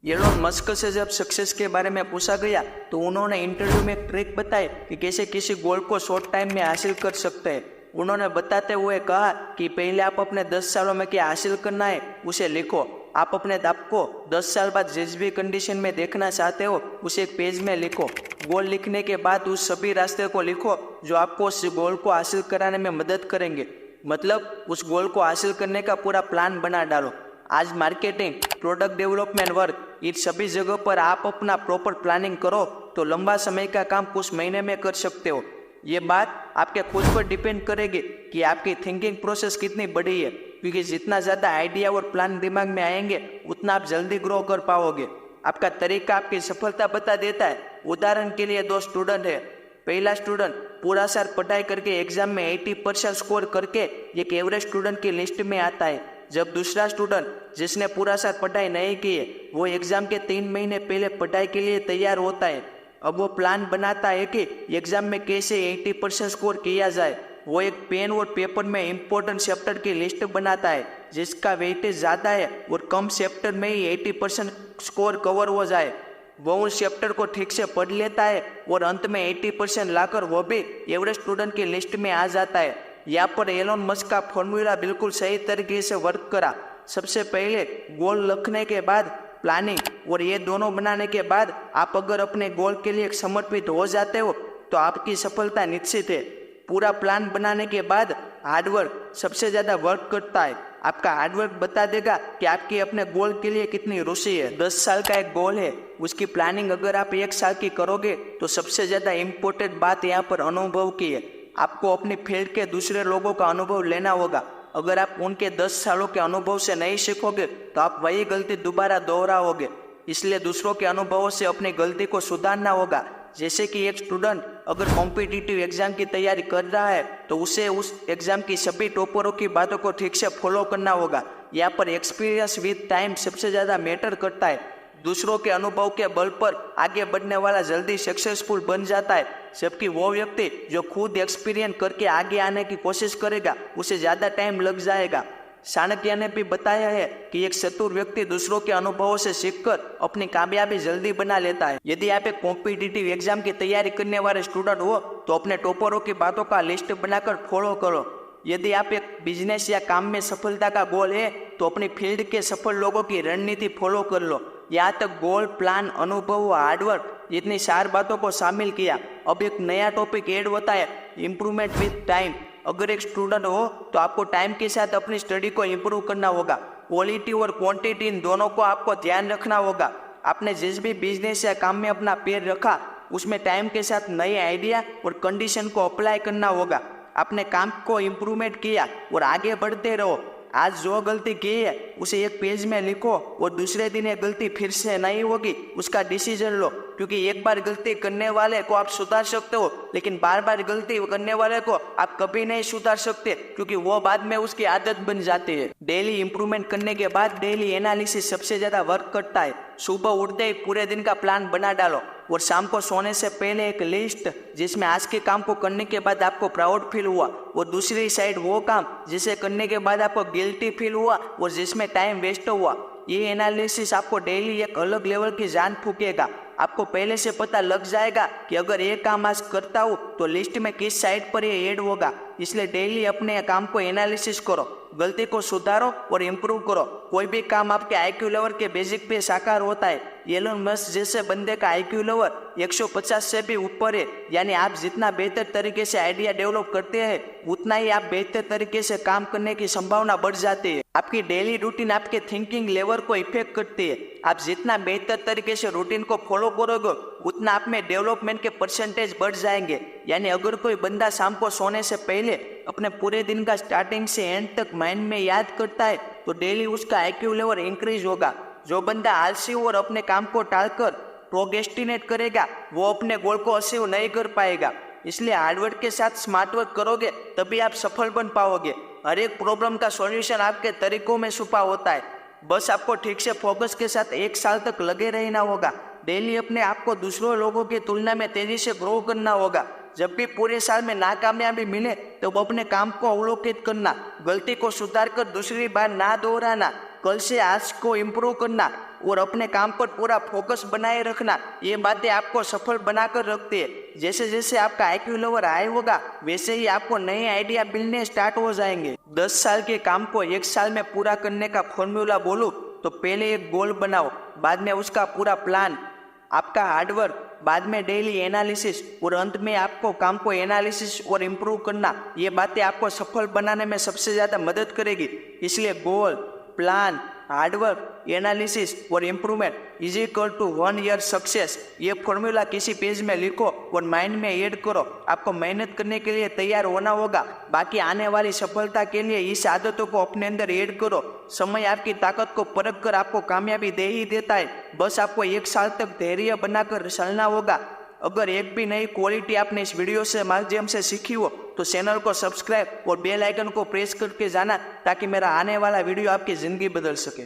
Elon Musk से जब success के बारे में पूछा गया तो उन्होंने इंटरव्यू में एक ट्रिक बताई कि कैसे किसी गोल को शॉर्ट टाइम में हासिल कर सकते हैं। उन्होंने बताते हुए कहा कि पहले आप अपने 10 सालों में क्या हासिल करना है उसे लिखो। आप अपने आप को 10 साल बाद जिस भी कंडीशन में देखना चाहते हो उसे एक पेज में लिखो। गोल लिखने के बाद उस सभी रास्ते को लिखो जो आपको उस गोल को हासिल कराने में मदद करेंगे। मतलब उस गोल को हासिल करने का पूरा प्लान बना डालो। आज मार्केटिंग, प्रोडक्ट डेवलपमेंट वर्क, इन सभी जगहों पर आप अपना प्रॉपर प्लानिंग करो तो लंबा समय का काम कुछ महीने में कर सकते हो। ये बात आपके खुद पर डिपेंड करेगी कि आपकी थिंकिंग प्रोसेस कितनी बड़ी है, क्योंकि जितना ज़्यादा आइडिया और प्लान दिमाग में आएंगे उतना आप जल्दी ग्रो कर पाओगे। आपका तरीका आपकी सफलता बता देता है। उदाहरण के लिए 2 स्टूडेंट है। पहला स्टूडेंट पूरा साल पढ़ाई करके एग्जाम में 80% स्कोर करके एक एवरेज स्टूडेंट की लिस्ट में आता है, जब दूसरा स्टूडेंट जिसने पूरा साल पढ़ाई नहीं की है वो एग्जाम के 3 महीने पहले पढ़ाई के लिए तैयार होता है। अब वो प्लान बनाता है कि एग्जाम में कैसे 80% स्कोर किया जाए। वो एक पेन और पेपर में इम्पोर्टेंट चैप्टर की लिस्ट बनाता है जिसका वेटेज ज़्यादा है और कम चैप्टर में ही 80% स्कोर कवर हो जाए। वो उस चैप्टर को ठीक से पढ़ लेता है और अंत में 80% लाकर वो भी एवरेज स्टूडेंट की लिस्ट में आ जाता है। यहाँ पर एलोन मस्क का फॉर्मूला बिल्कुल सही तरीके से वर्क करा। सबसे पहले गोल लिखने के बाद प्लानिंग, और ये दोनों बनाने के बाद आप अगर अपने गोल के लिए समर्पित हो जाते हो तो आपकी सफलता निश्चित है। पूरा प्लान बनाने के बाद हार्डवर्क सबसे ज़्यादा वर्क करता है। आपका हार्डवर्क बता देगा कि आपकी अपने गोल के लिए कितनी रुचि है। 10 साल का एक गोल है, उसकी प्लानिंग अगर आप 1 साल की करोगे तो सबसे ज़्यादा इम्पोर्टेंट बात यहाँ पर अनुभव की है। आपको अपनी फील्ड के दूसरे लोगों का अनुभव लेना होगा। अगर आप उनके 10 सालों के अनुभव से नहीं सीखोगे तो आप वही गलती दोबारा दोहराओगे। इसलिए दूसरों के अनुभवों से अपनी गलती को सुधारना होगा। जैसे कि एक स्टूडेंट अगर कॉम्पिटिटिव एग्जाम की तैयारी कर रहा है तो उसे उस एग्जाम की सभी टॉपरों की बातों को ठीक से फॉलो करना होगा। यहाँ पर एक्सपीरियंस विद टाइम सबसे ज़्यादा मैटर करता है। दूसरों के अनुभव के बल पर आगे बढ़ने वाला जल्दी सक्सेसफुल बन जाता है, जबकि वो व्यक्ति जो खुद एक्सपीरियंस करके आगे आने की कोशिश करेगा उसे ज़्यादा टाइम लग जाएगा। चाणक्य ने भी बताया है कि एक चतुर व्यक्ति दूसरों के अनुभवों से सीखकर अपनी कामयाबी जल्दी बना लेता है। यदि आप एक कॉम्पिटिटिव एग्जाम की तैयारी करने वाले स्टूडेंट हो तो अपने टॉपरों की बातों का लिस्ट बनाकर फॉलो करो। यदि आप एक बिजनेस या काम में सफलता का गोल है तो अपनी फील्ड के सफल लोगों की रणनीति फॉलो कर लो। यहाँ तक गोल, प्लान, अनुभव, हार्डवर्क, इतनी 4 बातों को शामिल किया। अब एक नया टॉपिक ऐड होता है, इम्प्रूवमेंट विद टाइम। अगर एक स्टूडेंट हो तो आपको टाइम के साथ अपनी स्टडी को इम्प्रूव करना होगा। क्वालिटी और क्वांटिटी इन दोनों को आपको ध्यान रखना होगा। आपने जिस भी बिजनेस या काम में अपना पैर रखा उसमें टाइम के साथ नए आइडिया और कंडीशन को अप्लाई करना होगा। आपने काम को इम्प्रूवमेंट किया और आगे बढ़ते रहो। आज जो गलती की है उसे एक पेज में लिखो और दूसरे दिन ये गलती फिर से नहीं होगी उसका डिसीजन लो, क्योंकि एक बार गलती करने वाले को आप सुधार सकते हो लेकिन बार बार गलती करने वाले को आप कभी नहीं सुधार सकते, क्योंकि वो बाद में उसकी आदत बन जाती है। डेली इंप्रूवमेंट करने के बाद डेली एनालिसिस सबसे ज्यादा वर्क करता है। सुबह उठते ही पूरे दिन का प्लान बना डालो और शाम को सोने से पहले एक लिस्ट जिसमें आज के काम को करने के बाद आपको प्राउड फील हुआ और दूसरी साइड वो काम जिसे करने के बाद आपको गिल्टी फील हुआ और जिसमें टाइम वेस्ट हुआ। ये एनालिसिस आपको डेली एक अलग लेवल की जान फूकेगा। आपको पहले से पता लग जाएगा कि अगर ये काम आज करता हूँ तो लिस्ट में किस साइड पर ये ऐड होगा। इसलिए डेली अपने काम को एनालिसिस करो, गलती को सुधारो और इम्प्रूव करो। कोई भी काम आपके आईक्यू लेवल के बेसिक पे साकार होता है। एलोन मस्क जैसे बंदे का आईक्यू लेवल 150 से भी ऊपर है, यानी आप जितना बेहतर तरीके से आइडिया डेवलप करते हैं उतना ही आप बेहतर तरीके से काम करने की संभावना बढ़ जाती है। आपकी डेली रूटीन आपके थिंकिंग लेवल को इफेक्ट करती है। आप जितना बेहतर तरीके से रूटीन को फॉलो करोगे उतना आप में डेवलपमेंट के परसेंटेज बढ़ जाएंगे। यानी अगर कोई बंदा शाम को सोने से पहले अपने पूरे दिन का स्टार्टिंग से एंड तक माइंड में याद करता है तो डेली उसका आईक्यू लेवल इंक्रीज होगा। जो बंदा आलसी और अपने काम को टालकर प्रोक्रेस्टिनेट करेगा वो अपने गोल को अचीव नहीं कर पाएगा। इसलिए हार्डवर्क के साथ स्मार्ट वर्क करोगे तभी आप सफल बन पाओगे। हर एक प्रॉब्लम का सॉल्यूशन आपके तरीकों में छुपा होता है। बस आपको ठीक से फोकस के साथ 1 साल तक लगे रहना होगा। डेली अपने आप को दूसरों लोगों की तुलना में तेजी से ग्रो करना होगा। जब भी पूरे साल में नाकामयाबी मिले तो अपने काम को अवलोकित करना, गलती को सुधार कर दूसरी बार ना दोहराना, कल से आज को इम्प्रूव करना और अपने काम पर पूरा फोकस बनाए रखना, ये बातें आपको सफल बनाकर रखती है। जैसे जैसे आपका IQ लेवल हाई होगा वैसे ही आपको नए आइडिया मिलने स्टार्ट हो जाएंगे। 10 साल के काम को 1 साल में पूरा करने का फॉर्मूला बोलूं तो पहले एक गोल बनाओ, बाद में उसका पूरा प्लान, आपका हार्डवर्क, बाद में डेली एनालिसिस और अंत में आपको काम को एनालिसिस और इम्प्रूव करना। ये बातें आपको सफल बनाने में सबसे ज़्यादा मदद करेगी। इसलिए गोल, प्लान, हार्डवर्क, एनालिसिस और improvement is equal to 1 year success. ये फॉर्मूला किसी पेज में लिखो और माइंड में ऐड करो। आपको मेहनत करने के लिए तैयार होना होगा, बाकी आने वाली सफलता के लिए इस आदतों को अपने अंदर ऐड करो। समय आपकी ताकत को परख कर आपको कामयाबी दे ही देता है, बस आपको 1 साल तक धैर्य बनाकर चलना होगा। अगर एक भी नई क्वालिटी आपने इस वीडियो से माध्यम से सीखी हो तो चैनल को सब्सक्राइब और बेल आइकन को प्रेस करके जाना, ताकि मेरा आने वाला वीडियो आपकी ज़िंदगी बदल सके।